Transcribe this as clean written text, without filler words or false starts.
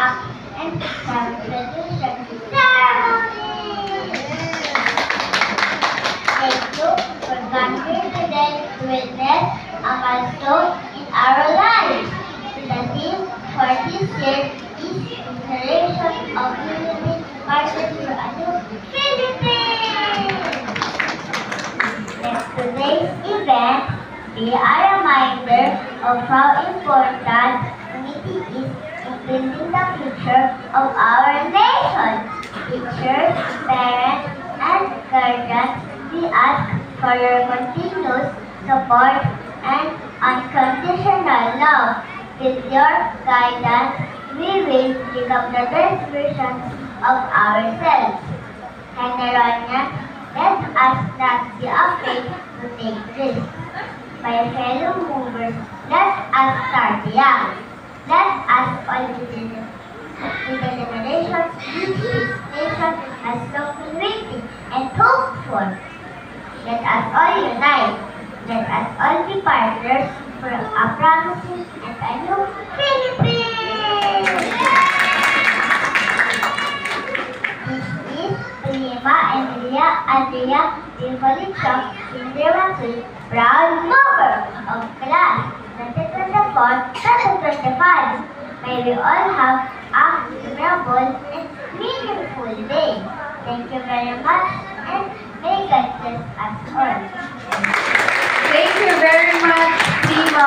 Act and Constitution Ceremony! Thank you for coming here today to witness a milestone in our lives. The theme for this year is Declaration of Unity, Marches for a New Philippines! Next today's event, we are a reminder of how important unity is in building the future of our nation. Teachers, parents, and guardians, we ask for your continuous support and unconditional love. With your guidance, we will become the best versions of ourselves. Generonia, let us not be afraid to take risks. My fellow movers, let us start young. Let us all be the generations which this nation has long been waiting and hoped for. Let us all unite. Let us all be partners for a promising and a new Philippines! This is Prima Emilia Andrea Dipolichok, Senior 1, proud mover of class 2024-2025. May we all have a memorable and meaningful day. Thank you very much and may God bless us all. Thank you very much, Prima.